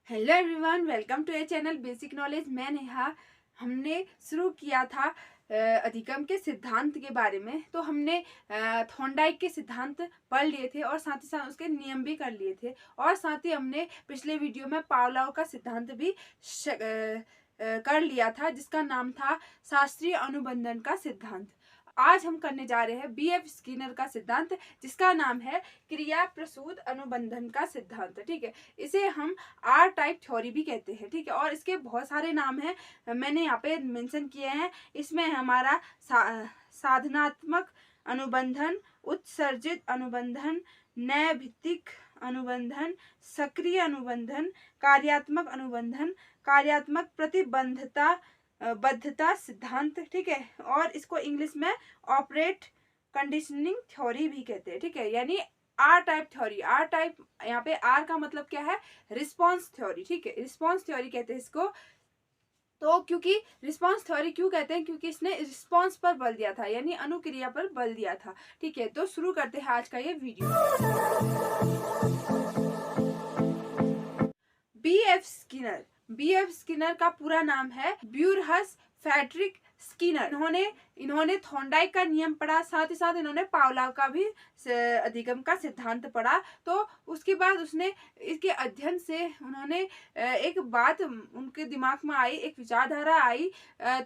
Hello everyone, welcome to a channel basic knowledge. मैं नेहा। हमने शुरू किया था अधिगम के सिद्धांत के बारे में। तो हमने थॉर्नडाइक के सिद्धांत पढ़ लिए थे और साथ ही साथ उसके नियम भी कर लिए थे। और साथ ही हमने पिछले वीडियो में पावलोव का सिद्धांत भी कर लिया था, जिसका नाम था शास्त्रीय अनुबंधन का सिद्धांत। आज हम करने जा रहे हैं बीएफ स्किनर का सिद्धांत, जिसका नाम है क्रिया प्रसूत अनुबंधन का सिद्धांत। ठीक है, इसे हम आर टाइप थ्योरी भी कहते हैं। ठीक है, और इसके बहुत सारे नाम हैं, मैंने यहाँ पे मेंशन किए हैं। इसमें हमारा साधनात्मक अनुबंधन, उत्सर्जित अनुबंधन, नैभित्तिक अनुबंधन, सक्रिय अनुबंधन, कार्यात्मक अनुबंधन, कार्यात्मक प्रतिबंधता बद्धता सिद्धांत। ठीक है, और इसको इंग्लिश में ऑपरेट कंडीशनिंग थ्योरी भी कहते हैं। ठीक है, यानी R type theory. R type, यहाँ पे आर का मतलब क्या है? Response theory. ठीक है, रिस्पॉन्स थ्योरी कहते हैं इसको। तो क्योंकि रिस्पॉन्स थ्योरी क्यों कहते हैं? क्योंकि इसने रिस्पॉन्स पर बल दिया था, यानी अनुक्रिया पर बल दिया था। ठीक है, तो शुरू करते हैं आज का ये वीडियो। बीएफ स्किनर का पूरा नाम है ब्यूरहस फ्रेडरिक स्किनर। इन्होंने थॉर्नडाइक का नियम पढ़ा, साथ ही साथ इन्होंने पावलोव का भी अधिगम का सिद्धांत पढ़ा। तो उसके बाद उसने इसके अध्ययन से उन्होंने एक बात उनके दिमाग में आई, एक विचारधारा आई।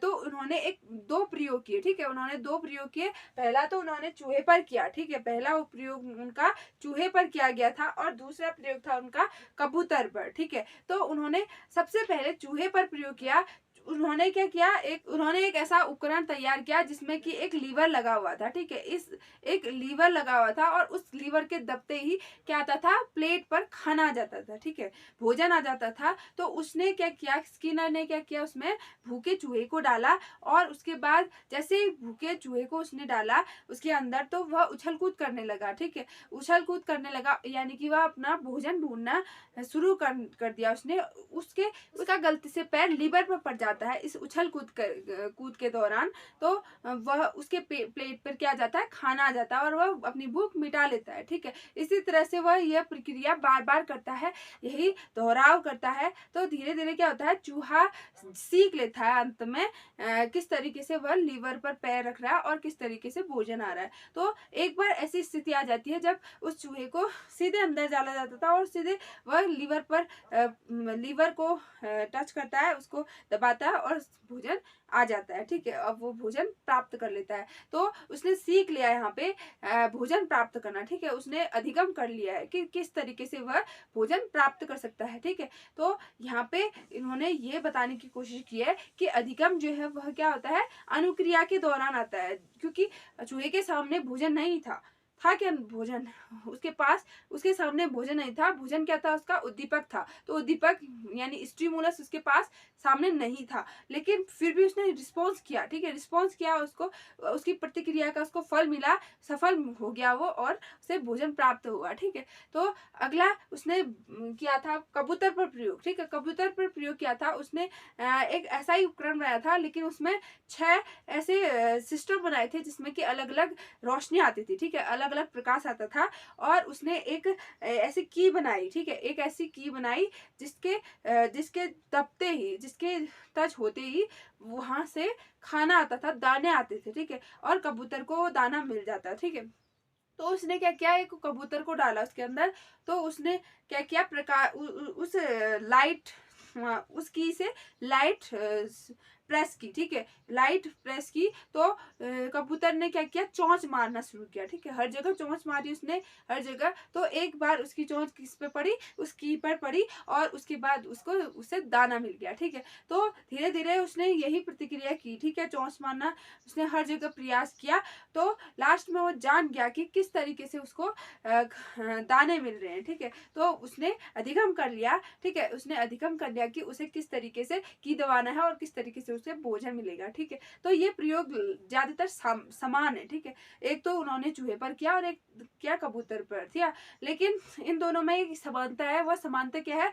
तो उन्होंने दो प्रयोग किए। ठीक है, उन्होंने दो प्रयोग किए। पहला तो उन्होंने चूहे पर किया। ठीक है, पहला प्रयोग उनका चूहे पर किया गया था और दूसरा प्रयोग था उनका कबूतर पर। ठीक है, तो उन्होंने सबसे पहले चूहे पर प्रयोग किया। उन्होंने क्या किया, उन्होंने एक ऐसा उपकरण तैयार किया जिसमें कि एक लीवर लगा हुआ था। ठीक है, इस एक लीवर लगा हुआ था और उस लीवर के दबते ही क्या आता था? प्लेट पर खाना आ जाता था। ठीक है, भोजन आ जाता था। तो उसने क्या किया, स्किनर ने क्या किया, उसमें भूखे चूहे को डाला और उसके बाद जैसे ही भूखे चूहे को उसने डाला उसके अंदर, तो वह उछल कूद करने लगा। ठीक है, उछल कूद करने लगा, यानी कि वह अपना भोजन ढूंढना शुरू कर दिया उसने। उसका गलती से पैर लीवर पर पड़ जाता है इस उछल कूद के दौरान। तो वह उसके प्लेट पर क्या जाता है? खाना आ जाता है और वह अपनी भूख मिटा लेता है। ठीक है, इसी तरह से वह यह प्रक्रिया बार बार करता है, यही दोहराव करता है। तो धीरे धीरे क्या होता है, चूहा सीख लेता है अंत में किस तरीके से वह लीवर पर पैर रख रहा है और किस तरीके से भोजन आ रहा है। तो एक बार ऐसी स्थिति आ जाती है जब उस चूहे को सीधे अंदर डाला जाता था और सीधे वह लीवर को टच करता है, उसको दबाता है और भोजन आ जाता है। ठीक है, अब वो भोजन प्राप्त कर लेता है। तो उसने सीख लिया यहाँ पे भोजन प्राप्त करना। ठीक है, उसने अधिगम कर लिया है कि किस तरीके से वह भोजन प्राप्त कर सकता है। ठीक है, तो यहाँ पे इन्होंने ये बताने की कोशिश की है कि अधिगम जो है वह क्या होता है? अनुक्रिया के दौरान आता है। क्योंकि चूहे के सामने भोजन नहीं था क्या भोजन उसके सामने भोजन नहीं था। भोजन क्या था? उसका उद्दीपक था। तो उद्दीपक यानी स्टिमुलस उसके पास सामने नहीं था, लेकिन फिर भी उसने रिस्पॉन्स किया। ठीक है, रिस्पॉन्स किया, उसको उसकी प्रतिक्रिया का उसको फल मिला, सफल हो गया वो और उसे भोजन प्राप्त हुआ। ठीक है, तो अगला उसने किया था कबूतर पर प्रयोग। ठीक है, कबूतर पर प्रयोग किया था उसने। एक ऐसा ही उपकरण बनाया था, लेकिन उसमें 6 ऐसे सिस्टम बनाए थे जिसमें कि अलग अलग रोशनी आती थी। ठीक है, अलग अलग प्रकाश आता था और उसने एक ऐसी की बनाई। ठीक है, एक ऐसी की बनाई जिसके दबते ही, जिसके टच होते ही वहां से खाना आता था, दाने आते थे। ठीक है, और कबूतर को दाना मिल जाता। ठीक है, तो उसने क्या किया, एक कबूतर को डाला उसके अंदर। तो उसने क्या किया, प्रकाश उस लाइट, उस की से लाइट प्रेस की। ठीक है, लाइट प्रेस की तो कबूतर ने क्या किया, चोंच मारना शुरू किया। ठीक है, हर जगह चोंच मारी उसने, हर जगह। तो एक बार उसकी चोंच किस पे पड़ी? उस की पर पड़ी और उसके बाद उससे दाना मिल गया। ठीक है, तो धीरे धीरे उसने यही प्रतिक्रिया की। ठीक है, चोंच मारना उसने हर जगह प्रयास किया। तो लास्ट में वो जान गया कि किस तरीके से उसको दाने मिल रहे हैं। ठीक है, तो उसने अधिगम कर लिया। ठीक है, उसने अधिगम कर लिया कि उसे किस तरीके से की दबाना है और किस तरीके से उसे भोजन मिलेगा। ठीक है, तो ये प्रयोग ज्यादातर समान है। ठीक है, एक तो उन्होंने चूहे पर किया और एक क्या कबूतर पर किया, लेकिन इन दोनों में एक समानता है। वह समानता क्या है,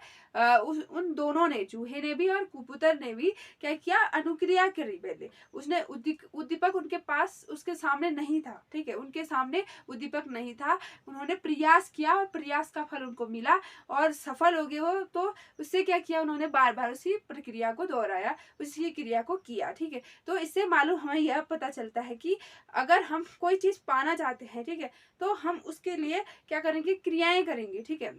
उन दोनों ने, चूहे ने भी और कबूतर ने भी क्या किया, अनुक्रिया करी। पहले उसने उद्दीपक उनके पास, उसके सामने नहीं था। ठीक है, उनके सामने उद्दीपक नहीं था, उन्होंने प्रयास किया और प्रयास का फल उनको मिला और सफल हो गए वो। तो उससे क्या किया, उन्होंने बार बार उसी प्रक्रिया को दोहराया, उसी क्रिया को किया। ठीक है, तो इससे मालूम हमें यह पता चलता है कि अगर हम कोई चीज पाना चाहते हैं, ठीक है, तो हम उसके लिए क्या करेंगे, क्रियाएं करेंगे। ठीक है,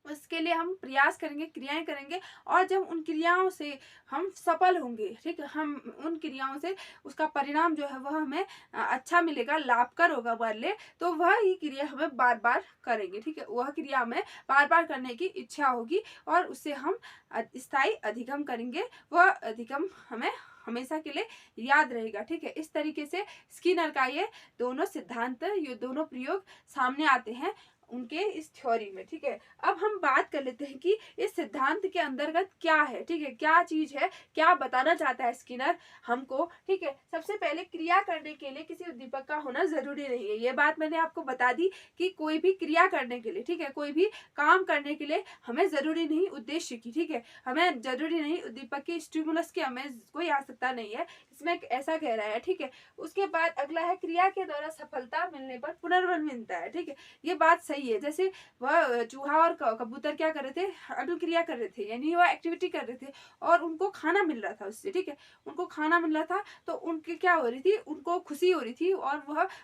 उसके लिए हम प्रयास करेंगे, क्रियाएं करेंगे, और जब उन क्रियाओं से हम सफल होंगे, ठीक है, हम उन क्रियाओं से उसका परिणाम जो है वह हमें अच्छा मिलेगा, लाभकर होगा हमारे लिए, तो वह ही क्रिया हमें बार बार करेंगे। ठीक है, वह क्रिया हमें बार बार करने की इच्छा होगी और उससे हम स्थायी अधिगम करेंगे, वह अधिगम हमें हमेशा के लिए याद रहेगा। ठीक है, इस तरीके से स्किनर का ये दोनों सिद्धांत, ये दोनों प्रयोग सामने आते हैं उनके इस थ्योरी में। ठीक है, अब हम बात कर लेते हैं कि इस सिद्धांत के अंतर्गत क्या है। ठीक है, क्या चीज है, क्या बताना चाहता है स्किनर हमको। ठीक है, सबसे पहले क्रिया करने के लिए किसी उद्दीपक का होना जरूरी नहीं है। ये बात मैंने आपको बता दी कि कोई भी क्रिया करने के लिए, ठीक है, कोई भी काम करने के लिए हमें जरूरी नहीं उद्देश्य की, ठीक है, हमें जरूरी नहीं उद्दीपक की, स्टिमुलस की हमें कोई आवश्यकता नहीं है, इसमें ऐसा कह रहा है। ठीक है, उसके बाद अगला है, क्रिया के द्वारा सफलता मिलने पर पुनर्बल मिलता है। ठीक है, ये बात सही है। जैसे वह चूहा और कबूतर क्या कर रहे थे, अनुक्रिया कर रहे थे, यानी वह एक्टिविटी कर रहे थे और उनको खाना मिल रहा था उससे। ठीक है, उनको खाना मिल रहा था तो उनकी क्या हो रही थी, उनको खुशी हो रही थी और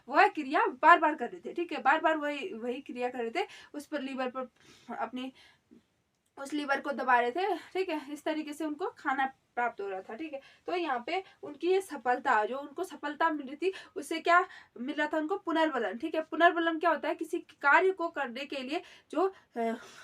वह क्रिया बार बार कर रहे थे। ठीक है, बार बार वही क्रिया कर रहे थे, उस पर लीवर पर अपनी उस लीवर को दबा रहे थे। ठीक है, इस तरीके से उनको खाना प्राप्त हो रहा था। ठीक है, तो यहाँ पे उनकी ये सफलता, जो उनको सफलता मिल रही थी, उससे क्या मिल रहा था उनको, पुनर्बलन। ठीक है, पुनर्बलन क्या होता है, किसी कार्य को करने के लिए जो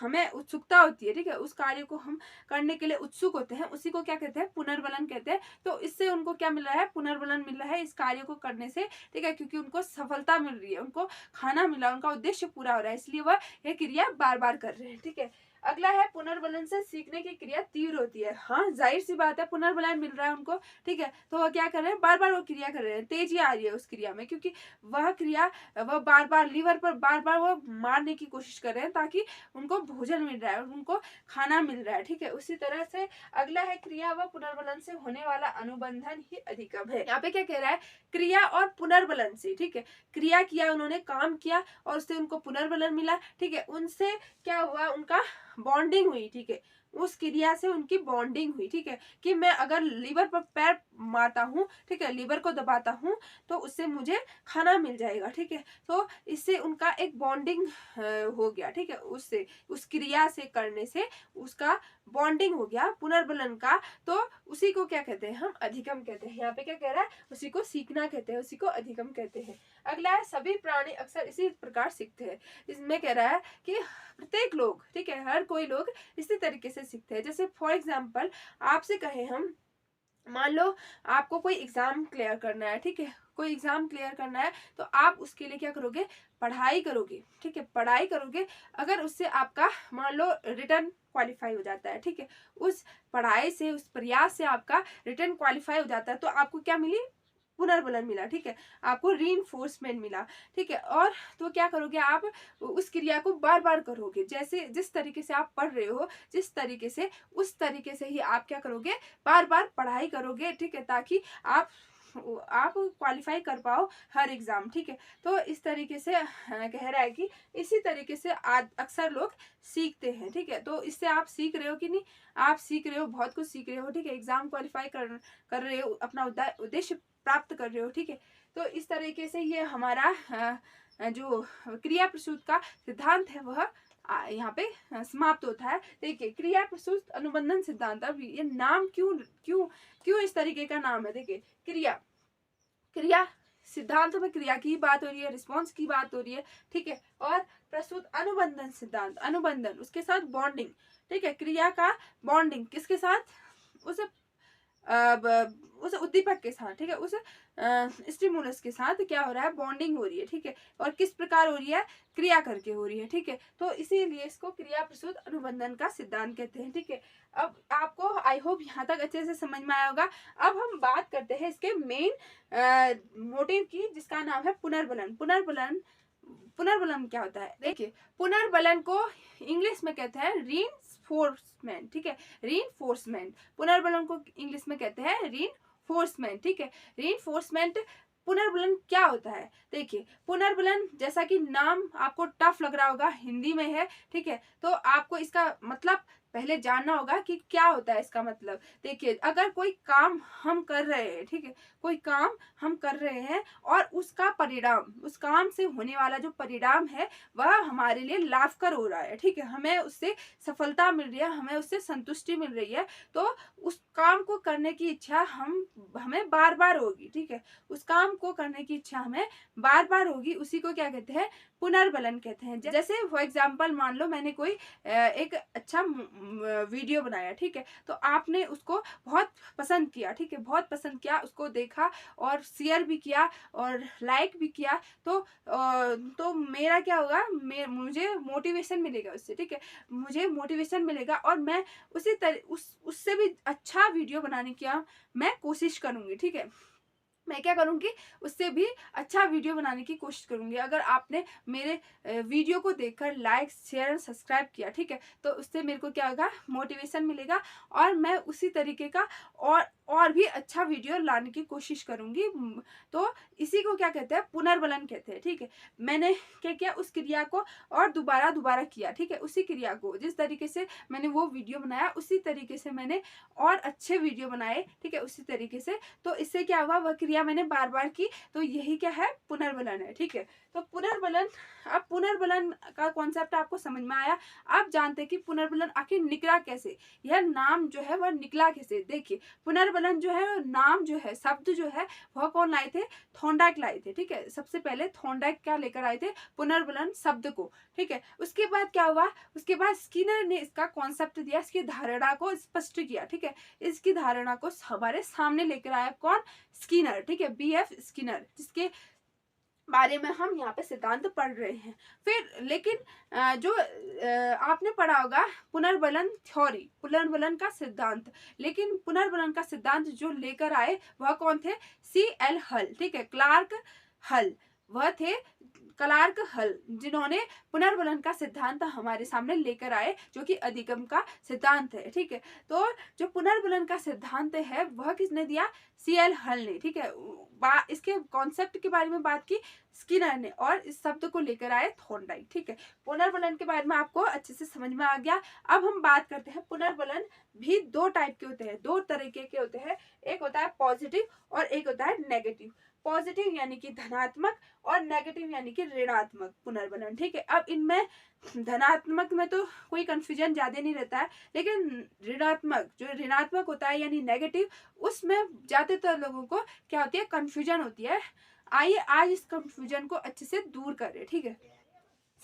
हमें उत्सुकता होती है, ठीक है, उस कार्य को हम करने के लिए उत्सुक होते हैं, उसी को क्या कहते हैं, पुनर्बलन कहते हैं। तो इससे उनको क्या मिल रहा है, पुनर्बलन मिल रहा है इस कार्य को करने से। ठीक है, क्योंकि उनको सफलता मिल रही है, उनको खाना मिला, उनका उद्देश्य पूरा हो रहा है, इसलिए वह यह क्रिया बार बार कर रहे हैं। ठीक है, अगला है, पुनर्बलन से सीखने की क्रिया तीव्र होती है। हाँ, जाहिर सी बात है, पुनर्बलन मिल रहा है उनको। ठीक है, तो वह क्या कर रहे हैं, बार बार वो क्रिया कर रहे हैं, तेजी आ रही है उस क्रिया में, क्योंकि वह क्रिया वह बार बार लीवर पर बार बार वो मारने की कोशिश कर रहे हैं, ताकि उनको भोजन मिल रहा है, उनको खाना मिल रहा है। ठीक है, उसी तरह से अगला है, क्रिया व पुनर्बलन से होने वाला अनुबंधन ही अधिगम है। यहाँ पे क्या कह रहा है, क्रिया और पुनर्बलन से, ठीक है, क्रिया किया, उन्होंने काम किया और उससे उनको पुनर्बलन मिला। ठीक है, उनसे क्या हुआ, उनका बॉन्डिंग हुई। ठीक है, उस क्रिया से उनकी बॉन्डिंग हुई। ठीक है, कि मैं अगर लीवर पर पैर मारता हूँ, ठीक है, लीवर को दबाता हूँ, तो उससे मुझे खाना मिल जाएगा। ठीक है, तो इससे उनका एक बॉन्डिंग हो गया। ठीक है, उससे, उस क्रिया से करने से उसका बॉन्डिंग हो गया पुनर्बलन का, तो उसी को क्या कहते हैं, हम अधिगम कहते हैं। यहाँ पे क्या कह रहा है, उसी को सीखना कहते हैं, उसी को अधिगम कहते हैं। अगला है, सभी प्राणी अक्सर इसी प्रकार सीखते हैं। इसमें कह रहा है कि प्रत्येक लोग, ठीक है, हर कोई लोग इसी तरीके से सीखते हैं। जैसे फॉर एग्जाम्पल आपसे कहें हम, मान लो आपको कोई एग्जाम क्लियर करना है, ठीक है, कोई एग्जाम क्लियर करना है, तो आप उसके लिए क्या करोगे, पढ़ाई करोगे। ठीक है, पढ़ाई करोगे, अगर उससे आपका मान लो रिटर्न क्वालिफाई हो जाता है, ठीक है, उस पढ़ाई से, उस प्रयास से आपका रिटर्न क्वालिफाई हो जाता है, तो आपको क्या मिली, पुनर्बलन मिला। ठीक है, आपको रीइंफोर्समेंट मिला। ठीक है, और तो क्या करोगे, आप उस क्रिया को बार बार करोगे, जैसे जिस तरीके से आप पढ़ रहे हो, जिस तरीके से, उस तरीके से ही आप क्या करोगे, बार बार पढ़ाई करोगे। ठीक है, ताकि आप क्वालिफाई कर पाओ हर एग्जाम। ठीक है, तो इस तरीके से कह रहा है कि इसी तरीके से अक्सर लोग सीखते हैं। ठीक है, तो इससे आप सीख रहे हो कि नहीं, आप सीख रहे हो, बहुत कुछ सीख रहे हो। ठीक है, एग्जाम क्वालिफाई कर रहे हो, अपना उद्देश्य प्राप्त कर रहे हो। ठीक है, तो इस तरीके से ये हमारा जो क्रिया प्रसूत का सिद्धांत है वह यहाँ पे समाप्त होता है। देखिए, क्रिया प्रसूत अनुबंधन सिद्धांत, अब ये नाम क्यों इस तरीके का नाम है। देखिए, क्रिया सिद्धांत में क्रिया की बात हो रही है, रिस्पॉन्स की बात हो रही है। ठीक है, और प्रसूत अनुबंधन सिद्धांत, अनुबंधन, उसके साथ बॉन्डिंग। ठीक है, क्रिया का बॉन्डिंग किसके साथ, उस उस उद्दीपक के साथ, ठीक है, उस स्टिमुलस के साथ क्या हो रहा है, बॉन्डिंग हो रही है, ठीक है, और किस प्रकार हो रही है, क्रिया करके हो रही है, ठीक है। तो इसीलिए इसको क्रिया प्रसूत अनुबंधन का सिद्धांत कहते हैं, ठीक है। अब आपको आई होप यहाँ तक अच्छे से समझ में आया होगा। अब हम बात करते हैं इसके मेन मोटिव की, जिसका नाम है पुनर्बलन। पुनर्बलन क्या होता है, देखिए, पुनर्बलन को इंग्लिश में कहते हैं रीइंफोर्समेंट, ठीक है, रीइंफोर्समेंट। पुनर्बलन को इंग्लिश में कहते हैं रीइंफोर्समेंट, ठीक है, रीइंफोर्समेंट। पुनर्बलन क्या होता है, देखिए, पुनर्बलन जैसा कि नाम आपको टफ लग रहा होगा, हिंदी में है, ठीक है, तो आपको इसका मतलब पहले जानना होगा कि क्या होता है इसका मतलब। देखिए, अगर कोई काम हम कर रहे हैं, ठीक है, कोई काम हम कर रहे हैं और उसका परिणाम, उस काम से होने वाला जो परिणाम है वह हमारे लिए लाभकर हो रहा है, ठीक है, हमें उससे सफलता मिल रही है, हमें उससे संतुष्टि मिल रही है, तो उस काम को करने की इच्छा हमें बार बार होगी, ठीक है, उस काम को करने की इच्छा हमें बार बार होगी, उसी को क्या कहते हैं, पुनर्बलन कहते हैं। जैसे फॉर एग्जाम्पल मान लो मैंने कोई एक अच्छा वीडियो बनाया, ठीक है, तो आपने उसको बहुत पसंद किया, ठीक है, बहुत पसंद किया, उसको देखा और शेयर भी किया और लाइक भी किया, तो मेरा क्या होगा, मुझे मोटिवेशन मिलेगा उससे, ठीक है, मुझे मोटिवेशन मिलेगा और मैं उसी तरह उससे भी अच्छा वीडियो बनाने की मैं कोशिश करूंगी, ठीक है, मैं क्या करूंगी, उससे भी अच्छा वीडियो बनाने की कोशिश करूंगी। अगर आपने मेरे वीडियो को देखकर लाइक शेयर सब्सक्राइब किया, ठीक है, तो उससे मेरे को क्या होगा, मोटिवेशन मिलेगा और मैं उसी तरीके का और भी अच्छा वीडियो लाने की कोशिश करूंगी। तो इसी को क्या कहते हैं, पुनर्बलन कहते हैं, ठीक है। मैंने क्या किया, उस क्रिया को और दोबारा किया, ठीक है, उसी क्रिया को जिस तरीके से मैंने वो वीडियो बनाया उसी तरीके से मैंने और अच्छे वीडियो बनाए, ठीक है, उसी तरीके से, तो इससे क्या हुआ, वह क्रिया मैंने बार बार की, तो यही क्या है, पुनर्बलन है, ठीक है। तो पुनर्बलन, अब पुनर्बलन का कॉन्सेप्ट आपको समझ में आया। आप जानते हैं कि पुनर्बलन आखिर निकला कैसे, यह नाम जो है वह निकला कैसे। देखिए, पुनर्बलन जो है, नाम जो है, शब्द जो है, वह कौन लाए थे, थॉर्नडाइक लाए थे, ठीक है, सबसे पहले थॉर्नडाइक क्या लेकर आए थे, पुनर्बलन शब्द को, ठीक है। उसके बाद क्या हुआ, उसके बाद स्किनर ने इसका कॉन्सेप्ट दिया, इसकी धारणा को स्पष्ट किया, ठीक है, इसकी धारणा को हमारे सामने लेकर आया कौन, स्किनर, ठीक है, BF स्किनर, जिसके बारे में हम यहाँ पे सिद्धांत पढ़ रहे हैं। फिर लेकिन जो आपने पढ़ा होगा पुनर्बलन थ्योरी, पुनर्बलन का सिद्धांत, लेकिन पुनर्बलन का सिद्धांत जो लेकर आए वह कौन थे, CL हल, ठीक है, क्लार्क हल, वह थे क्लार्क हल, जिन्होंने पुनर्बलन का सिद्धांत हमारे सामने लेकर आए, जो कि अधिगम का सिद्धांत है, ठीक है। तो जो पुनर्बलन का सिद्धांत है वह किसने दिया, CL हल ने, ठीक है। इसके कॉन्सेप्ट के बारे में बात की स्किनर ने और इस शब्द को लेकर आए थॉर्नडाइक, ठीक है। पुनर्बलन के बारे में आपको अच्छे से समझ में आ गया। अब हम बात करते हैं, पुनर्बलन भी दो टाइप के होते हैं, दो तरीके के होते हैं, एक होता है पॉजिटिव और एक होता है नेगेटिव। पॉजिटिव यानी कि धनात्मक और नेगेटिव यानी कि ऋणात्मक पुनर्बलन, ठीक है। अब इनमें धनात्मक में तो कोई कंफ्यूजन ज्यादा नहीं रहता है, लेकिन ऋणात्मक, जो ऋणात्मक होता है यानी नेगेटिव, उसमें ज्यादातर लोगों को क्या होती है, कंफ्यूजन होती है। आइए आज इस कंफ्यूजन को अच्छे से दूर करें, ठीक है।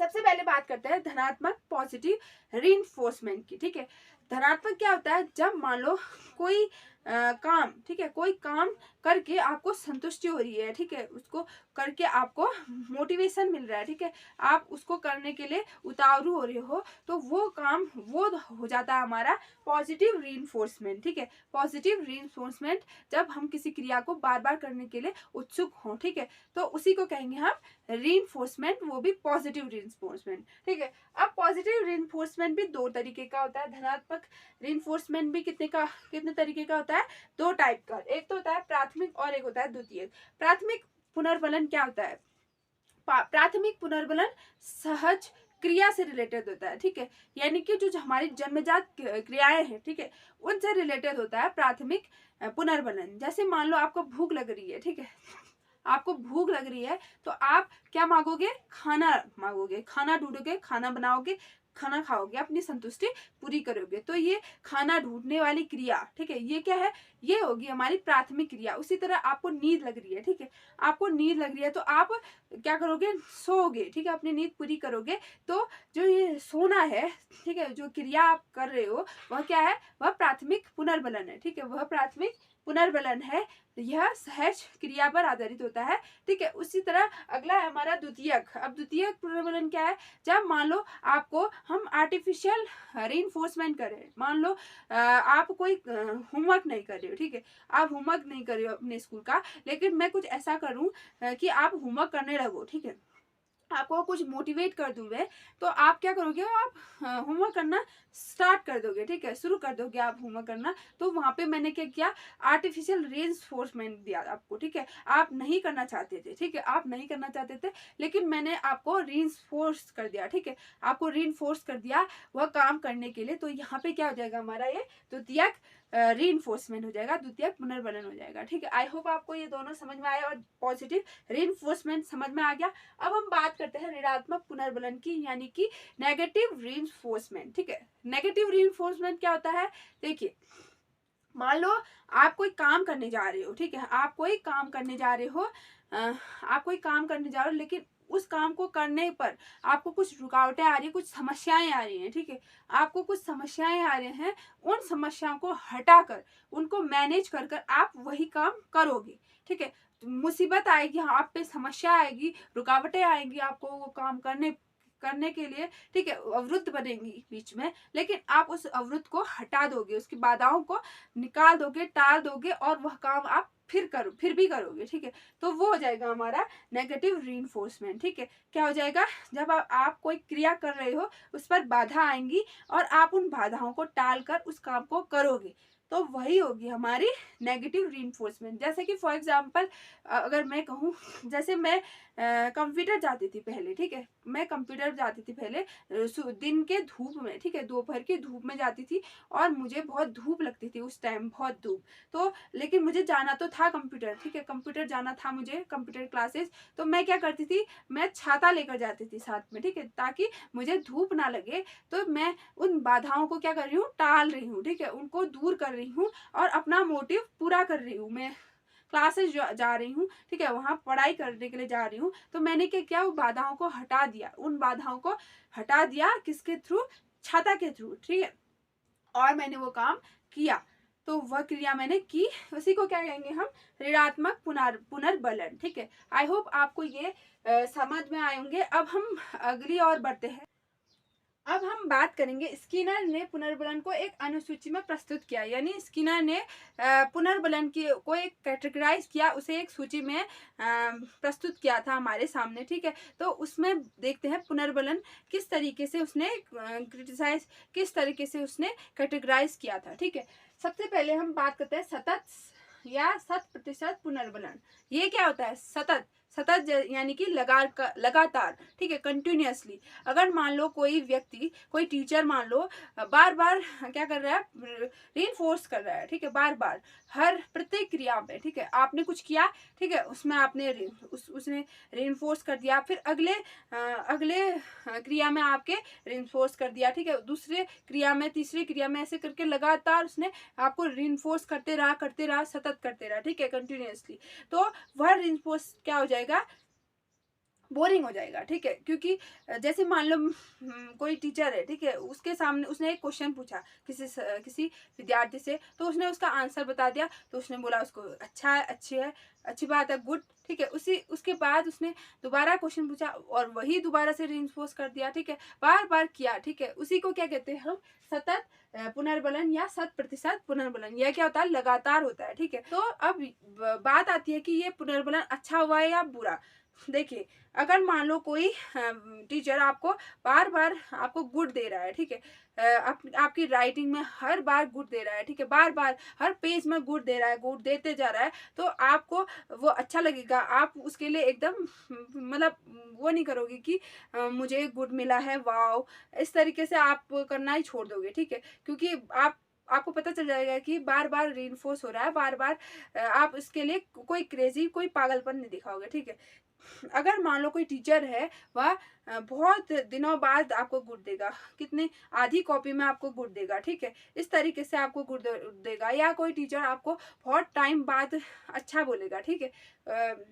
सबसे पहले बात करते हैं धनात्मक पॉजिटिव रीइंफोर्समेंट की, ठीक है। धनात्मक क्या होता है, जब मान लो कोई काम, ठीक है, कोई काम करके आपको संतुष्टि हो रही है, ठीक है, उसको करके आपको मोटिवेशन मिल रहा है, ठीक है, आप उसको करने के लिए उतावलू हो रहे हो, तो वो काम वो हो जाता है हमारा पॉजिटिव रीइंफोर्समेंट, ठीक है। पॉजिटिव रीइंफोर्समेंट, जब हम किसी क्रिया को बार बार करने के लिए उत्सुक हों, ठीक है, तो उसी को कहेंगे हम रीइंफोर्समेंट, वो भी पॉजिटिव रीइंफोर्समेंट, ठीक है। अब पॉजिटिव रीइंफोर्समेंट भी दो तरीके का होता है, धनात्मक रीइंफोर्समेंट भी कितने तरीके का होता है, दो टाइप का, एक तो होता है प्राथमिक और एक होता है द्वितीयक। प्राथमिक पुनर्बलन क्या होता है, प्राथमिक पुनर्बलन सहज क्रिया से रिलेटेड होता है, ठीक है, यानी कि जो हमारी जन्मजात क्रियाएं हैं, ठीक है, उनसे रिलेटेड होता है प्राथमिक पुनर्बलन। जैसे मान लो आपको भूख लग रही है, ठीक है, आपको भूख लग रही है, तो आप क्या मांगोगे, खाना मांगोगे, खाना ढूंढोगे, खाना बनाओगे, खाना खाओगे, अपनी संतुष्टि पूरी करोगे। तो ये खाना ढूंढने वाली क्रिया, ठीक है, ये क्या है, ये होगी हमारी प्राथमिक क्रिया। उसी तरह आपको नींद लग रही है, ठीक है, आपको नींद लग रही है तो आप क्या करोगे, सोओगे, ठीक है, अपनी नींद पूरी करोगे। तो जो ये सोना है, ठीक है, जो क्रिया आप कर रहे हो वह क्या है, वह प्राथमिक पुनर्बलन है, ठीक है, वह प्राथमिक पुनर्बलन है। यह सहज क्रिया पर आधारित होता है, ठीक है। उसी तरह अगला है हमारा द्वितीयक। अब द्वितीयक पुनर्बलन क्या है, जब मान लो आपको हम आर्टिफिशियल रीइंफोर्समेंट करें, मान लो आप कोई होमवर्क नहीं कर रहे हो, ठीक है, आप होमवर्क नहीं कर रहे हो अपने स्कूल का, लेकिन मैं कुछ ऐसा करूं कि आप होमवर्क करने लगो, ठीक है, आपको कुछ मोटिवेट कर दूं मैं, तो आप क्या करोगे, आप होमवर्क करना स्टार्ट कर दोगे, ठीक है, शुरू कर दोगे आप होमवर्क करना। तो वहां पे मैंने क्या किया, आर्टिफिशियल रेइंफोर्समेंट दिया आपको, ठीक है, आप नहीं करना चाहते थे, ठीक है, आप नहीं करना चाहते थे, लेकिन मैंने आपको रीइंफोर्स कर दिया, ठीक है, आपको रीइंफोर्स कर दिया वह काम करने के लिए। तो यहाँ पे क्या हो जाएगा हमारा, ये द्वितीयक रीइंफोर्समेंट हो जाएगा, द्वितीयक पुनर्बलन हो जाएगा, ठीक है। आई होप आपको ये दोनों समझ में आया और पॉजिटिव रीइंफोर्समेंट समझ में आ गया। अब हम बात करते हैं ऋणात्मक पुनर्बलन की, यानी कि नेगेटिव रीइंफोर्समेंट, ठीक है। नेगेटिव रीइंफोर्समेंट क्या होता है, देखिए, मान लो आप कोई काम करने जा रहे हो, ठीक है, आप कोई काम करने जा रहे हो, आप कोई काम करने जा रहे हो, लेकिन उस काम को करने पर आपको कुछ रुकावटें आ रही है, कुछ समस्याएं आ रही हैं, ठीक है, आपको कुछ समस्याएं आ रही हैं, उन समस्याओं को हटाकर, उनको मैनेज कर कर आप वही काम करोगे, ठीक है। मुसीबत आएगी, हाँ, आप पे समस्या आएगी, रुकावटें आएंगी आपको वो काम करने के लिए, ठीक है, अवरुद्ध बनेंगी बीच में, लेकिन आप उस अवरुद्ध को हटा दोगे, उसकी बाधाओं को निकाल दोगे, टाल दोगे, और वह काम आप फिर भी करोगे, ठीक है। तो वो हो जाएगा हमारा नेगेटिव रीइंफोर्समेंट, ठीक है। क्या हो जाएगा, जब आप कोई क्रिया कर रहे हो, उस पर बाधा आएंगी और आप उन बाधाओं को टाल कर उस काम को करोगे, तो वही होगी हमारी नेगेटिव रीइंफोर्समेंट। जैसे कि फॉर एग्जांपल अगर मैं कहूँ, जैसे मैं कंप्यूटर जाती थी पहले, ठीक है, मैं कंप्यूटर जाती थी पहले दिन के धूप में, ठीक है, दोपहर की धूप में जाती थी, और मुझे बहुत धूप लगती थी उस टाइम, बहुत धूप। तो लेकिन मुझे जाना तो था कंप्यूटर, ठीक है, कंप्यूटर जाना था मुझे, कंप्यूटर क्लासेस। तो मैं क्या करती थी, मैं छाता लेकर जाती थी साथ में, ठीक है, ताकि मुझे धूप ना लगे। तो मैं उन बाधाओं को क्या कर रही हूँ, टाल रही हूँ, ठीक है, उनको दूर कर रही हूँ और अपना मोटिव पूरा कर रही हूँ। मैं क्लासेस जा रही हूँ, ठीक है, वहां पढ़ाई करने के लिए जा रही हूँ। तो मैंने क्या किया, वो बाधाओं को हटा दिया, उन बाधाओं को हटा दिया, किसके थ्रू, छाता के थ्रू, ठीक है, और मैंने वो काम किया। तो वह क्रिया मैंने की, उसी को क्या कहेंगे हम, ऋणात्मक पुनर्बलन, ठीक है। आई होप आपको ये समझ में आए होंगे। अब हम अगली और बढ़ते हैं। अब हम बात करेंगे, स्किनर ने पुनर्बलन को एक अनुसूची में प्रस्तुत किया, यानी स्किनर ने पुनर्बलन की को एक कैटेगराइज किया, उसे एक सूची में प्रस्तुत किया था हमारे सामने, ठीक है। तो उसमें देखते हैं पुनर्बलन किस तरीके से उसने क्रिटिसाइज, किस तरीके से उसने कैटेगराइज किया था, ठीक है। सबसे पहले हम बात करते हैं सतत या 100% पुनर्बलन। ये क्या होता है, सतत, सतत यानी कि लगातार, ठीक है, कंटिन्यूअसली। अगर मान लो कोई व्यक्ति, कोई टीचर मान लो बार बार क्या कर रहा है, रीइंफोर्स कर रहा है, ठीक है, बार बार हर प्रत्येक क्रिया में, ठीक है, आपने कुछ किया, ठीक है, उसमें आपने उसने रीइंफोर्स कर दिया, फिर अगले क्रिया में आपके रीइंफोर्स कर दिया, ठीक है, दूसरे क्रिया में, तीसरी क्रिया में, ऐसे करके लगातार उसने आपको रीइंफोर्स करते रहा, सतत करते रहा, ठीक है, कंटिन्यूअसली। तो वह रीइंफोर्स क्या हो जाएगा, बोरिंग हो जाएगा, ठीक है। क्योंकि जैसे मान लो कोई टीचर है, ठीक है, उसके सामने उसने एक क्वेश्चन पूछा किसी विद्यार्थी से, तो उसने उसका आंसर बता दिया, तो उसने बोला उसको अच्छा है, अच्छी बात है, गुड, ठीक है। उसके बाद उसने दोबारा क्वेश्चन पूछा और वही दोबारा से रीइंफोर्स कर दिया, ठीक है, बार बार किया, ठीक है। उसी को क्या कहते हैं हम, सतत पुनर्बलन या 100% पुनर्बलन। यह क्या होता है, लगातार होता है, ठीक है। तो अब बात आती है कि ये पुनर्बलन अच्छा हुआ है या बुरा। देखिए, अगर मान लो कोई टीचर आपको बार बार आपको गुड दे रहा है, ठीक है, आपकी राइटिंग में हर बार गुड दे रहा है, ठीक है, बार बार हर पेज में गुड दे रहा है, गुड देते जा रहा है, तो आपको वो अच्छा लगेगा, आप उसके लिए एकदम मतलब वो नहीं करोगे कि मुझे गुड मिला है, वाओ, इस तरीके से आप करना ही छोड़ दोगे, ठीक है। क्योंकि आपको पता चल जाएगा कि बार बार रीइंफोर्स हो रहा है, बार बार आप इसके लिए कोई क्रेजी, कोई पागलपन नहीं दिखाओगे, ठीक है। अगर मान लो कोई टीचर है, वह बहुत दिनों बाद आपको गुड देगा, कितने आधी कॉपी में आपको गुड देगा, ठीक है, इस तरीके से आपको गुड देगा। या कोई टीचर आपको बहुत टाइम बाद अच्छा बोलेगा, ठीक है,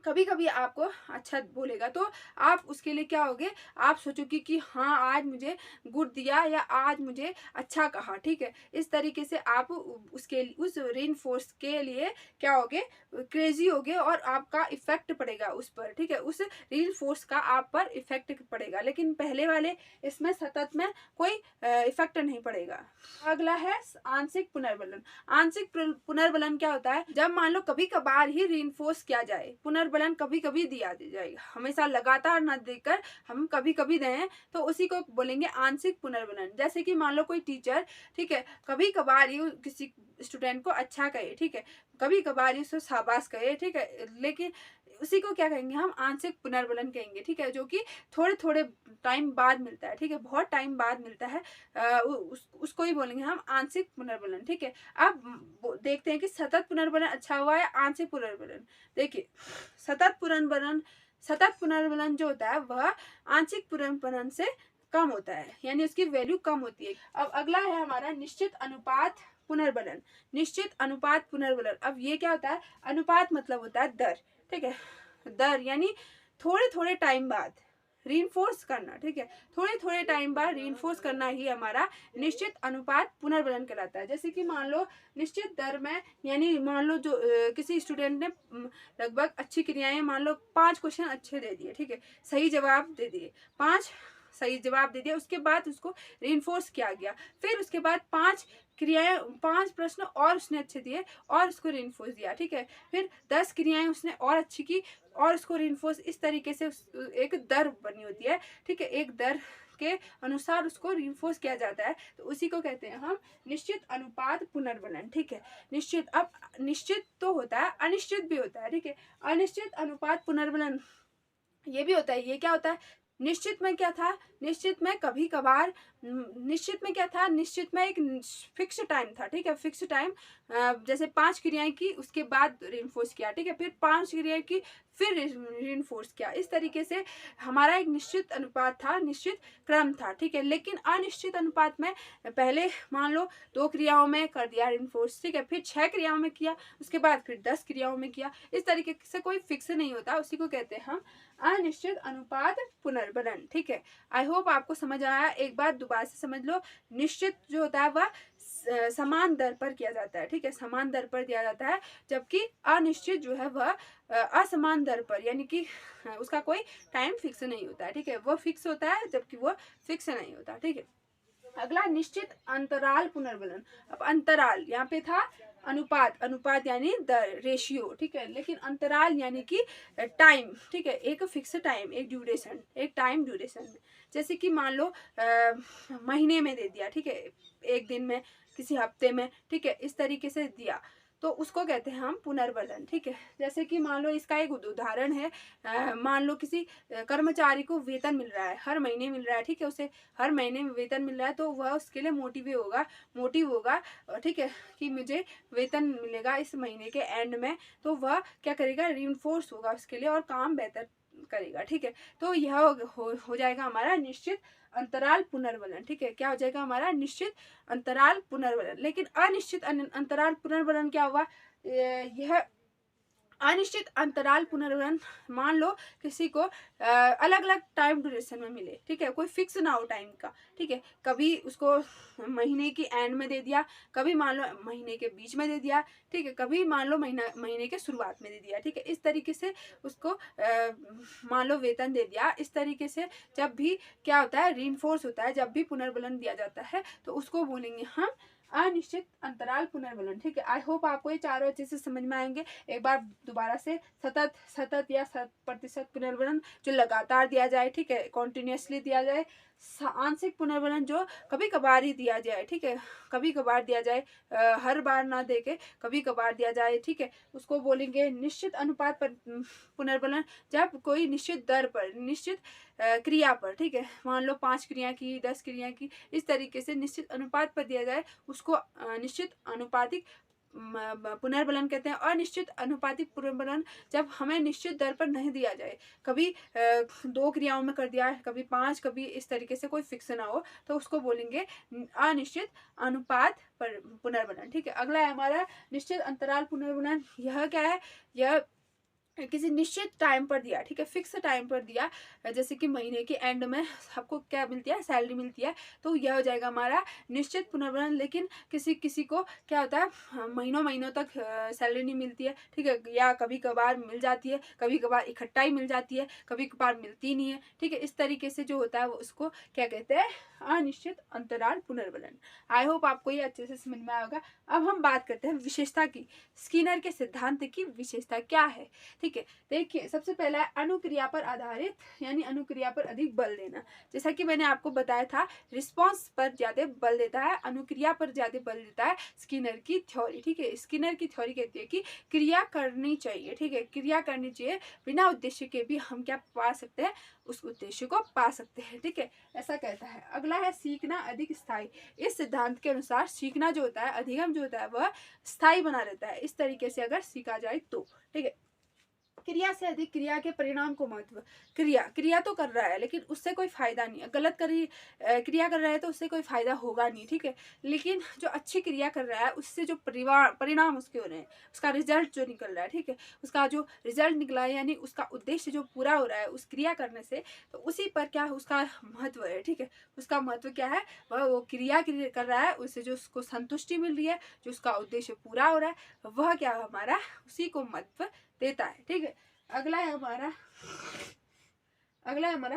कभी कभी आपको अच्छा बोलेगा, तो आप उसके लिए क्या होगे, आप सोचोगे कि हाँ आज मुझे गुड दिया या आज मुझे अच्छा कहा, ठीक है। इस तरीके से आप उसके उस रीइंफोर्स के लिए क्या होगे, क्रेजी होगे और आपका इफेक्ट पड़ेगा उस पर, ठीक है, उस रीइंफोर्स का आप पर इफेक्ट पड़ेगा। लेकिन पहले वाले इसमें सतत में कोई इफेक्ट नहीं पड़ेगा। अगला है आंशिक पुनर्बलन। आंशिक पुनर्बलन क्या होता है, जब मान लो कभी कभार ही रीइंफोर्स किया जाए, पुनर्बलन कभी कभी दिया जाएगा, हमेशा लगातार न देकर हम कभी कभी दें, तो उसी को बोलेंगे आंशिक पुनर्बलन। जैसे कि मान लो कोई टीचर, ठीक है, कभी कभार ही किसी स्टूडेंट को अच्छा कहे, ठीक है, कभी कभार ही उसको शाबाश कहे, ठीक है, लेकिन उसी को क्या कहेंगे हम, आंशिक पुनर्बलन कहेंगे, ठीक है, जो कि थोड़े थोड़े टाइम बाद मिलता है, ठीक है, बहुत टाइम बाद मिलता है, उसको ही बोलेंगे हम आंशिक पुनर्बलन, ठीक है। अब देखते हैं कि सतत पुनर्बलन अच्छा हुआ है आंशिक पुनर्बलन। देखिए सतत पुनर्बलन जो होता है वह आंशिक पुनर्बलन से कम होता है, यानी उसकी वैल्यू कम होती है। अब अगला है हमारा निश्चित अनुपात पुनर्बलन। निश्चित अनुपात पुनर्बलन, अब ये क्या होता है, अनुपात मतलब होता है दर, ठीक है, दर यानी थोड़े थोड़े टाइम बाद रीइंफोर्स करना, ठीक है, थोड़े थोड़े टाइम बाद रीइंफोर्स करना ही हमारा निश्चित अनुपात पुनर्बलन कहलाता है। जैसे कि मान लो निश्चित दर में, यानी मान लो जो किसी स्टूडेंट ने लगभग अच्छी क्रियाएं, मान लो 5 क्वेश्चन अच्छे दे दिए, ठीक है, सही जवाब दे दिए, 5 सही जवाब दे दिया, उसके बाद उसको रीइंफोर्स किया गया, फिर उसके बाद 5 क्रियाएं, 5 प्रश्न और उसने अच्छे दिए और उसको रीइंफोर्स दिया, ठीक है, फिर 10 क्रियाएं उसने और अच्छी की और उसको रीइंफोर्स, इस तरीके से एक दर बनी होती है, ठीक है, एक दर के अनुसार उसको रीइंफोर्स किया जाता है, तो उसी को कहते हैं हम निश्चित अनुपात पुनर्बलन, ठीक है। निश्चित, अब निश्चित तो होता है, अनिश्चित भी होता है, ठीक है। अनिश्चित अनुपात पुनर्बलन ये भी होता है। ये क्या होता है, निश्चित में क्या था, निश्चित में कभी कभार, निश्चित में क्या था, निश्चित में एक फिक्स टाइम था, ठीक है, फिक्स टाइम, जैसे 5 क्रियाएं की उसके बाद रीइंफोर्स किया, ठीक है, फिर 5 क्रियाएं की फिर रीइंफोर्स किया, इस तरीके से हमारा एक निश्चित अनुपात था, निश्चित क्रम था, ठीक है। लेकिन अनिश्चित अनुपात में पहले मान लो 2 क्रियाओं में कर दिया रीइंफोर्स, ठीक है, फिर 6 क्रियाओं में किया, उसके बाद फिर 10 क्रियाओं में किया, इस तरीके से कोई फिक्स नहीं होता, उसी को कहते हैं हम अनिश्चित अनुपात पुनर्बलन, ठीक है। आई होप आपको समझ आया, एक बार दोबारा से समझ लो। निश्चित जो होता है वह समान दर पर किया जाता है, ठीक है, समान दर पर दिया जाता है, जबकि अनिश्चित जो है वह असमान दर पर, यानी कि उसका कोई टाइम फिक्स नहीं होता है, ठीक है, वो फिक्स होता है जबकि वो फिक्स नहीं होता, ठीक है। अगला निश्चित अंतराल पुनर्बलन। अब अंतराल यहाँ पे था अनुपात, अनुपात यानी दर, रेशियो, ठीक है, लेकिन अंतराल यानी कि टाइम, ठीक है, एक फिक्स टाइम, एक ड्यूरेशन, एक टाइम ड्यूरेशन में, जैसे कि मान लो महीने में दे दिया, ठीक है, एक दिन में, किसी हफ्ते में, ठीक है, इस तरीके से दिया, तो उसको कहते हैं हम पुनर्बलन, ठीक है। जैसे कि मान लो इसका एक उदाहरण है, मान लो किसी कर्मचारी को वेतन मिल रहा है, हर महीने मिल रहा है, ठीक है, उसे हर महीने में वेतन मिल रहा है, तो वह उसके लिए मोटिव होगा, ठीक है, कि मुझे वेतन मिलेगा इस महीने के एंड में, तो वह क्या करेगा, रीइंफोर्स होगा उसके लिए और काम बेहतर करेगा, ठीक है। तो यह हो जाएगा हमारा निश्चित अंतराल पुनर्बलन, ठीक है, क्या हो जाएगा हमारा निश्चित अंतराल पुनर्बलन। लेकिन अनिश्चित अंतराल पुनर्बलन क्या हुआ, यह अनिश्चित अंतराल पुनर्बलन, मान लो किसी को अलग अलग टाइम ड्यूरेशन में मिले, ठीक है, कोई फिक्स ना हो टाइम का, ठीक है, कभी उसको महीने की एंड में दे दिया, कभी मान लो महीने के बीच में दे दिया, ठीक है, कभी मान लो महीने के शुरुआत में दे दिया, ठीक है, इस तरीके से उसको मान लो वेतन दे दिया। इस तरीके से जब भी क्या होता है, रीइंफोर्स होता है, जब भी पुनर्बलन दिया जाता है, तो उसको बोलेंगे हम अनिश्चित अंतराल पुनर्बलन, ठीक है। आई होप आपको ये चारों अच्छे से समझ में आएंगे। एक बार दोबारा से, सतत या 100% पुनर्बलन जो लगातार दिया जाए, ठीक है, कॉन्टिन्यूसली दिया जाए। आंशिक पुनर्बलन जो कभी कभार ही दिया जाए, ठीक है, कभी कभार दिया जाए, हर बार ना दे के कभी कभार दिया जाए, ठीक है, उसको बोलेंगे निश्चित अनुपात पर पुनर्बलन, जब कोई निश्चित दर पर, निश्चित क्रिया पर, ठीक है, मान लो 5 क्रिया की, 10 क्रिया की, इस तरीके से निश्चित अनुपात पर दिया जाए, उसको निश्चित अनुपातिक पुनर्बलन कहते हैं। अनिश्चित अनुपातिक पुनर्बलन जब हमें निश्चित दर पर नहीं दिया जाए, कभी 2 क्रियाओं में कर दिया, कभी 5, कभी इस तरीके से कोई फिक्स ना हो, तो उसको बोलेंगे अनिश्चित अनुपात पुनर्बलन। ठीक है, अगला है हमारा निश्चित अंतराल पुनर्बलन। यह क्या है, यह किसी निश्चित टाइम पर दिया, ठीक है, फिक्स टाइम पर दिया, जैसे कि महीने के एंड में आपको क्या मिलती है, सैलरी मिलती है, तो यह हो जाएगा हमारा निश्चित पुनर्बलन। लेकिन किसी किसी को क्या होता है, महीनों महीनों तक सैलरी नहीं मिलती है, ठीक है, या कभी कभार मिल जाती है, कभी कभार इकट्ठा ही मिल जाती है, कभी कभार मिलती नहीं है, ठीक है। इस तरीके से जो होता है वो उसको क्या कहते हैं, अनिश्चित अंतराल पुनर्बलन। आई होप आपको ये अच्छे से समझ में आएगा। अब हम बात करते हैं विशेषता की। स्किनर के सिद्धांत की विशेषता क्या है, ठीक है। देखिए, सबसे पहला है अनुक्रिया पर आधारित, यानी अनुक्रिया पर अधिक बल देना। जैसा कि मैंने आपको बताया था, रिस्पांस पर ज्यादा बल देता है, अनुक्रिया पर ज्यादा बल देता है स्किनर की थ्योरी, ठीक है। स्किनर की थ्योरी कहती है कि क्रिया करनी चाहिए, ठीक है, क्रिया करनी चाहिए, बिना उद्देश्य के भी हम क्या पा सकते हैं, उस उद्देश्य को पा सकते हैं, ठीक है, ऐसा कहता है। अगला है सीखना अधिक स्थायी। इस सिद्धांत के अनुसार सीखना जो होता है, अधिगम जो होता है, वह स्थायी बना रहता है, इस तरीके से अगर सीखा जाए तो, ठीक है। क्रिया से अधिक क्रिया के परिणाम को महत्व। क्रिया तो कर रहा है लेकिन उससे कोई फायदा नहीं है, गलत क्रिया कर रहा है तो उससे कोई फायदा होगा नहीं, ठीक है। लेकिन जो अच्छी क्रिया कर रहा है उससे जो परिणाम उसके हो रहे हैं, उसका रिजल्ट जो निकल रहा है, ठीक है, उसका जो रिजल्ट निकला है, यानी उसका उद्देश्य जो पूरा हो रहा है उस क्रिया करने से, तो उसी पर क्या उसका महत्व है, ठीक है। उसका महत्व क्या है, वह वो क्रिया कर रहा है, उससे जो उसको संतुष्टि मिल रही है, जो उसका उद्देश्य पूरा हो रहा है, वह क्या हमारा उसी को महत्व देता है, ठीक है। अगला है हमारा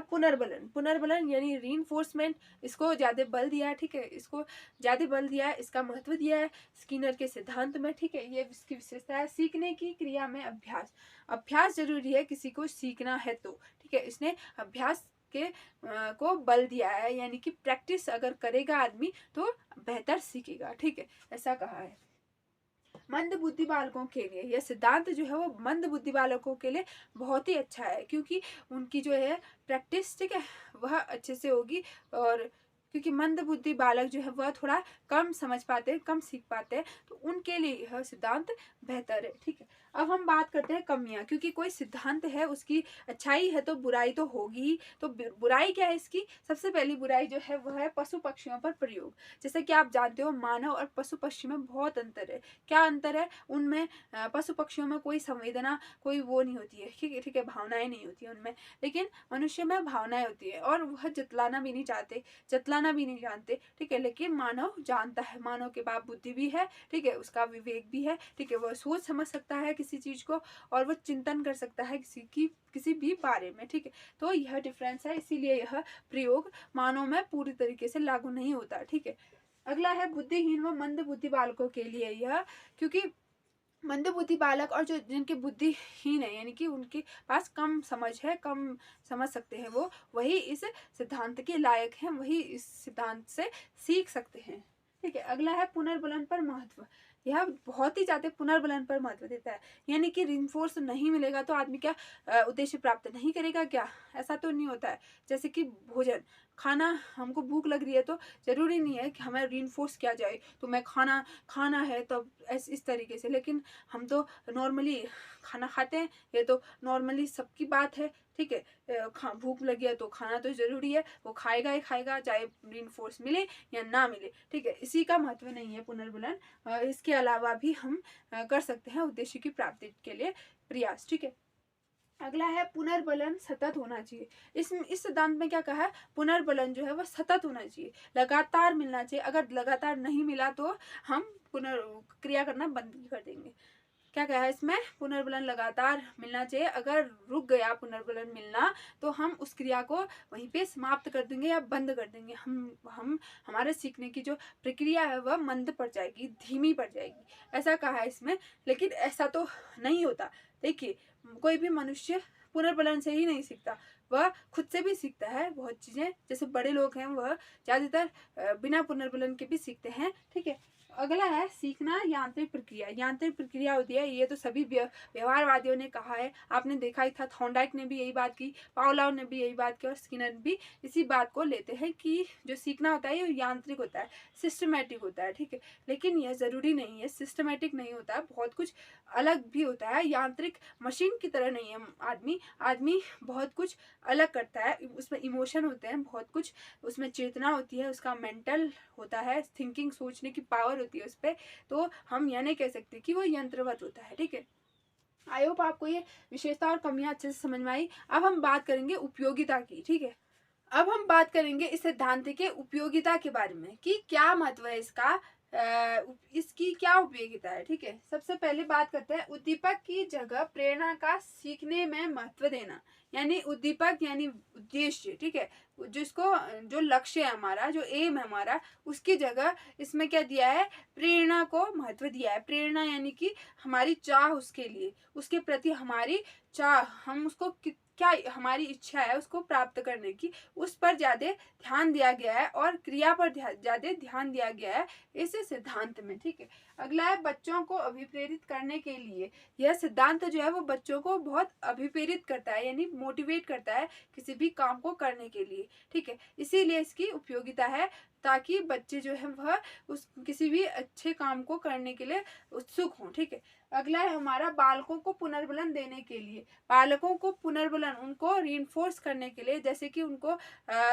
पुनर्बलन। पुनर्बलन यानी रीइंफोर्समेंट, इसको ज्यादा बल दिया है, ठीक है, इसको ज्यादा बल दिया है, इसका महत्व दिया है स्किनर के सिद्धांत में, ठीक है। ये इसकी विशेषता है। सीखने की क्रिया में अभ्यास जरूरी है, किसी को सीखना है तो, ठीक है, इसने अभ्यास के को बल दिया है, यानी कि प्रैक्टिस अगर करेगा आदमी तो बेहतर सीखेगा, ठीक है, ऐसा कहा है। मंद बुद्धि बालकों के लिए यह सिद्धांत जो है वो मंद बुद्धि बालकों के लिए बहुत ही अच्छा है, क्योंकि उनकी जो है प्रैक्टिस, ठीक है, वह अच्छे से होगी। और क्योंकि मंद बुद्धि बालक जो है वह थोड़ा कम समझ पाते हैं, कम सीख पाते हैं, तो उनके लिए यह सिद्धांत बेहतर है, ठीक है। अब हम बात करते हैं कमियां, क्योंकि कोई सिद्धांत है उसकी अच्छाई है तो बुराई तो होगी ही। तो बुराई क्या है इसकी, सबसे पहली बुराई जो है वह है पशु पक्षियों पर प्रयोग। जैसे कि आप जानते हो मानव और पशु पक्षी में बहुत अंतर है। क्या अंतर है उनमें, पशु पक्षियों में कोई संवेदना, कोई वो नहीं होती है, ठीक है, भावनाएं नहीं होती है उनमें, लेकिन मनुष्य में भावनाएं होती है, और वह जतलाना भी नहीं चाहते, जतलाना भी नहीं जानते, ठीक है। लेकिन मानव जानता है, मानव के पास बुद्धि भी है, ठीक है, उसका विवेक भी है, ठीक है, वह सोच समझ सकता है किसी चीज को, और वह चिंतन कर सकता है किसी भी बारे में, ठीक है। तो यह डिफरेंस है, इसीलिए यह प्रयोग मानव में पूरी तरीके से लागू नहीं होता, ठीक है। अगला है बुद्धिहीन व मंद बुद्धि बालकों के लिए यह, क्योंकि मंद बुद्धि बालक और जो जिनके बुद्धिहीन है, यानी कि उनके पास कम समझ है, कम समझ सकते हैं, वो वही इस सिद्धांत के लायक हैं, वही इस सिद्धांत से सीख सकते हैं, ठीक है। अगला है पुनर्बलन पर महत्व। यह बहुत ही ज्यादा पुनर्बलन पर महत्व देता है, यानी कि रिइंफोर्स नहीं मिलेगा तो आदमी क्या उद्देश्य प्राप्त नहीं करेगा क्या, ऐसा तो नहीं होता है। जैसे कि भोजन, खाना, हमको भूख लग रही है तो जरूरी नहीं है कि हमें रिइंफोर्स किया जाए तो मैं खाना है तब इस तरीके से, लेकिन हम तो नॉर्मली खाना खाते हैं, ये तो नॉर्मली सबकी बात है, ठीक है। भूख लगी है तो खाना तो जरूरी है, वो खाएगा ही खाएगा, चाहे रिइंफोर्स मिले या ना मिले, ठीक है। इसी का महत्व नहीं है पुनर्बलन, इसके अलावा भी हम कर सकते हैं उद्देश्य की प्राप्ति के लिए प्रयास, ठीक है। अगला है पुनर्बलन सतत होना चाहिए। इस सिद्धांत में क्या कहा है, पुनर्बलन जो है वह सतत होना चाहिए, लगातार मिलना चाहिए। अगर लगातार नहीं मिला तो हम क्रिया करना बंद कर देंगे। क्या कहा है इसमें, पुनर्बलन लगातार मिलना चाहिए, अगर रुक गया पुनर्बलन मिलना तो हम उस क्रिया को वहीं पे समाप्त कर देंगे या बंद कर देंगे। हम हमारे सीखने की जो प्रक्रिया है वह मंद पड़ जाएगी, धीमी पड़ जाएगी, ऐसा कहा है इसमें। लेकिन ऐसा तो नहीं होता। देखिए, कोई भी मनुष्य पुनर्बलन से ही नहीं सीखता, वह खुद से भी सीखता है बहुत चीजें। जैसे बड़े लोग हैं वह ज्यादातर बिना पुनर्बलन के भी सीखते हैं, ठीक है। अगला है सीखना यांत्रिक प्रक्रिया। यांत्रिक प्रक्रिया होती है, ये तो सभी व्यवहारवादियों ने कहा है, आपने देखा ही था, थॉर्नडाइक ने भी यही बात की, पावलोव ने भी यही बात की और स्किनर भी इसी बात को लेते हैं कि जो सीखना होता है ये यांत्रिक होता है, सिस्टमेटिक होता है, ठीक है। लेकिन यह ज़रूरी नहीं है, सिस्टमेटिक नहीं होता है, बहुत कुछ अलग भी होता है। यांत्रिक मशीन की तरह नहीं है आदमी बहुत कुछ अलग करता है, उसमें इमोशन होते हैं, बहुत कुछ उसमें चेतना होती है, उसका मेंटल होता है, थिंकिंग, सोचने की पावर होती है उस पर। तो हम यह नहीं कह सकते कि वो यंत्रवत होता है, ठीक है। आई होप आपको ये विशेषता और कमियां अच्छे से समझ में आई। अब हम बात करेंगे उपयोगिता की, ठीक है। अब हम बात करेंगे इस सिद्धांत के उपयोगिता के बारे में कि क्या महत्व है इसका, इसकी क्या उपयोगिता है, ठीक है। सबसे पहले बात करते हैं उद्दीपक की जगह प्रेरणा का सीखने में महत्व देना। यानी उद्दीपक यानी उद्देश्य, ठीक है, जिसको जो लक्ष्य है हमारा, जो एम है हमारा, उसकी जगह इसमें क्या दिया है, प्रेरणा को महत्व दिया है। प्रेरणा यानी कि हमारी चाह, उसके लिए, उसके प्रति हमारी चाह, हम उसको क्या हमारी इच्छा है उसको प्राप्त करने की, उस पर ज़्यादा ध्यान दिया गया है और क्रिया पर ज़्यादा ध्यान दिया गया है इस सिद्धांत में, ठीक है। अगला है बच्चों को अभिप्रेरित करने के लिए। यह सिद्धांत जो है वो बच्चों को बहुत अभिप्रेरित करता है, यानी मोटिवेट करता है किसी भी काम को करने के लिए, ठीक है। इसीलिए इसकी उपयोगिता है, ताकि बच्चे जो है वह उस किसी भी अच्छे काम को करने के लिए उत्सुक हों, ठीक है। अगला है हमारा बालकों को पुनर्बलन देने के लिए। बालकों को पुनर्बलन, उनको रीइंफोर्स करने के लिए, जैसे कि उनको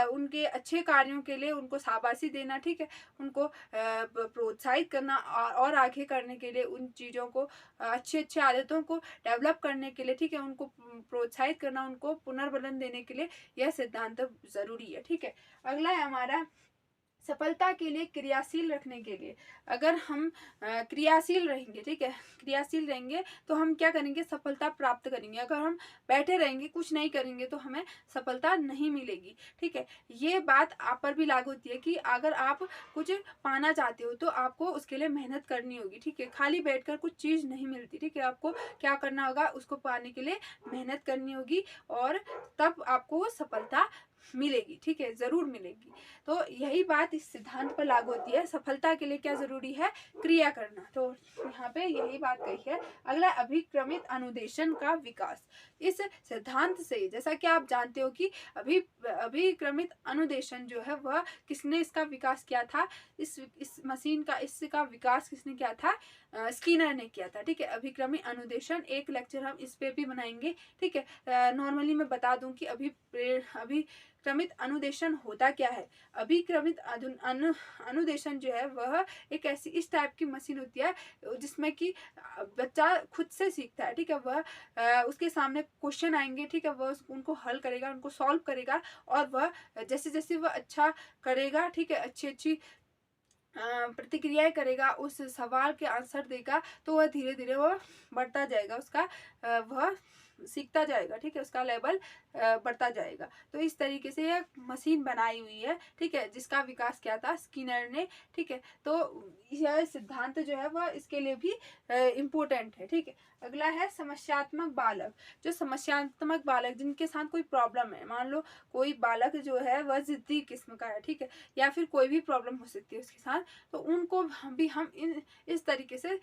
उनके अच्छे कार्यों के लिए उनको शाबाशी देना, ठीक है, उनको प्रोत्साहित करना और आगे करने के लिए, उन चीज़ों को अच्छे अच्छे आदतों को डेवलप करने के लिए, ठीक है, उनको प्रोत्साहित करना, उनको पुनर्बलन देने के लिए यह सिद्धांत ज़रूरी है, ठीक है। अगला है हमारा सफलता के लिए क्रियाशील रखने के लिए। अगर हम क्रियाशील रहेंगे, ठीक है, क्रियाशील रहेंगे तो हम क्या करेंगे, सफलता प्राप्त करेंगे। अगर हम बैठे रहेंगे, कुछ नहीं करेंगे, तो हमें सफलता नहीं मिलेगी, ठीक है। ये बात आप पर भी लागू होती है कि अगर आप कुछ पाना चाहते हो तो आपको उसके लिए मेहनत करनी होगी, ठीक है। खाली बैठकर कुछ चीज़ नहीं मिलती, ठीक है। आपको क्या करना होगा, उसको पाने के लिए मेहनत करनी होगी और तब आपको सफलता मिलेगी, ठीक है, ज़रूर मिलेगी। तो यही बात इस सिद्धांत पर लागू होती है। सफलता के लिए क्या ज़रूरी है, क्रिया करना। तो यहाँ पे यही बात कही है। अगला अभिक्रमित अनुदेशन का विकास। इस सिद्धांत से जैसा कि आप जानते हो कि अभिक्रमित अनुदेशन जो है वह किसने इसका विकास किया था, इस मशीन का, इसका विकास किसने किया था, स्किनर ने किया था, ठीक है। अभिक्रमित अनुदेशन, एक लेक्चर हम इस पे भी बनाएंगे, ठीक है। नॉर्मली मैं बता दूं कि अभिक्रमित अनुदेशन होता क्या है। अभिक्रमित अनुदेशन जो है वह एक ऐसी इस टाइप की मशीन होती है जिसमें कि बच्चा खुद से सीखता है, ठीक है। वह उसके सामने क्वेश्चन आएंगे, ठीक है, वह उनको हल करेगा, उनको सॉल्व करेगा और वह जैसे जैसे वह अच्छा करेगा, ठीक है, अच्छी अच्छी प्रतिक्रियाएं करेगा, उस सवाल के आंसर देगा, तो वह धीरे धीरे वह बढ़ता जाएगा, उसका वह सीखता जाएगा, ठीक है, उसका लेवल बढ़ता जाएगा। तो इस तरीके से यह मशीन बनाई हुई है, ठीक है, जिसका विकास किया था स्किनर ने, ठीक है। तो यह सिद्धांत जो है वह इसके लिए भी इम्पोर्टेंट है, ठीक है। अगला है समस्यात्मक बालक। जो समस्यात्मक बालक, जिनके साथ कोई प्रॉब्लम है, मान लो कोई बालक जो है वह जिद्दी किस्म का है, ठीक है, या फिर कोई भी प्रॉब्लम हो सकती है उसके साथ, तो उनको भी हम इस तरीके से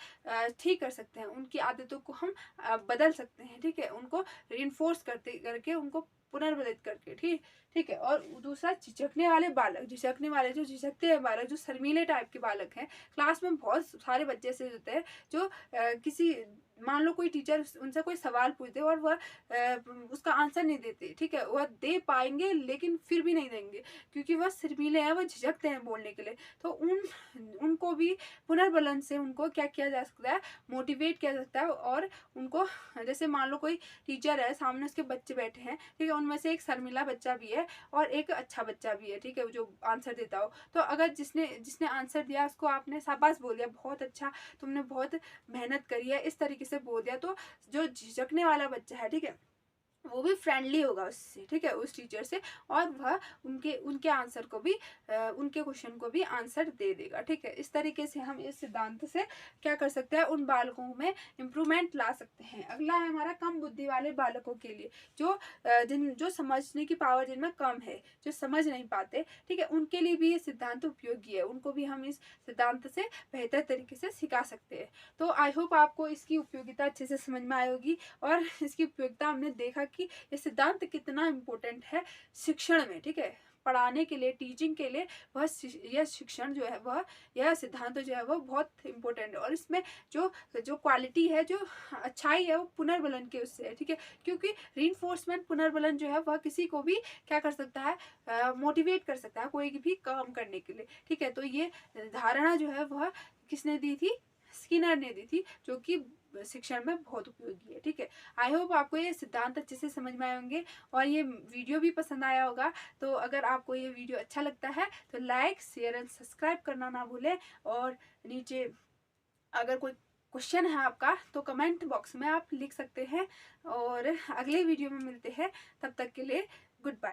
ठीक कर सकते हैं, उनकी आदतों को हम बदल सकते हैं, ठीक है, उनको रिइंफोर्स करके उनको पुनर्बलित करके, ठीक है। और दूसरा झिझकने वाले बालक, झिझकने वाले जो झिझकते हैं बालक, जो शर्मीले टाइप के बालक हैं। क्लास में बहुत सारे बच्चे ऐसे होते हैं जो किसी, मान लो कोई टीचर उनसे कोई सवाल पूछते और वह उसका आंसर नहीं देते, ठीक है, वह दे पाएंगे लेकिन फिर भी नहीं देंगे क्योंकि वह शर्मीले हैं, वह झिझकते हैं बोलने के लिए। तो उनको भी पुनर्बलन से उनको क्या किया जा सकता है, मोटिवेट किया जा सकता है। और उनको, जैसे मान लो कोई टीचर है, सामने उसके बच्चे बैठे हैं, ठीक है, उनमें से एक शर्मीला बच्चा भी है और एक अच्छा बच्चा भी है, ठीक है, जो आंसर देता हो। तो अगर जिसने आंसर दिया उसको आपने शाबाश बोल दिया, बहुत अच्छा, तुमने बहुत मेहनत करी है, इस तरीके से बोल दिया, तो जो झिझकने वाला बच्चा है, ठीक है, वो भी फ्रेंडली होगा उससे, ठीक है, उस टीचर से, और वह उनके उनके आंसर को भी उनके क्वेश्चन को भी आंसर दे देगा, ठीक है। इस तरीके से हम इस सिद्धांत से क्या कर सकते हैं, उन बालकों में इम्प्रूवमेंट ला सकते हैं। अगला है हमारा कम बुद्धि वाले बालकों के लिए, जो समझने की पावर जिनमें कम है, जो समझ नहीं पाते, ठीक है, उनके लिए भी ये सिद्धांत उपयोगी है। उनको भी हम इस सिद्धांत से बेहतर तरीके से सिखा सकते हैं। तो आई होप आपको इसकी उपयोगिता अच्छे से समझ में आई होगी, और इसकी उपयोगिता हमने देखा कि ये सिद्धांत कितना इम्पोर्टेंट है शिक्षण में, ठीक है, पढ़ाने के लिए, टीचिंग के लिए वह यह शिक्षण जो है वह, यह सिद्धांत जो है वह बहुत इम्पोर्टेंट है। और इसमें जो जो क्वालिटी है, जो अच्छाई है, वो पुनर्बलन के उससे है, ठीक है, क्योंकि रीइंफोर्समेंट पुनर्बलन जो है वह किसी को भी क्या कर सकता है, मोटिवेट कर सकता है कोई भी काम करने के लिए, ठीक है। तो ये धारणा जो है वह किसने दी थी, स्किनर ने दी थी, जो कि शिक्षण में बहुत उपयोगी है, ठीक है। आई होप आपको ये सिद्धांत अच्छे से समझ में आए होंगे, और ये वीडियो भी पसंद आया होगा। तो अगर आपको ये वीडियो अच्छा लगता है तो लाइक, शेयर एंड सब्सक्राइब करना ना भूलें, और नीचे अगर कोई क्वेश्चन है आपका तो कमेंट बॉक्स में आप लिख सकते हैं, और अगले वीडियो में मिलते हैं, तब तक के लिए गुड बाय।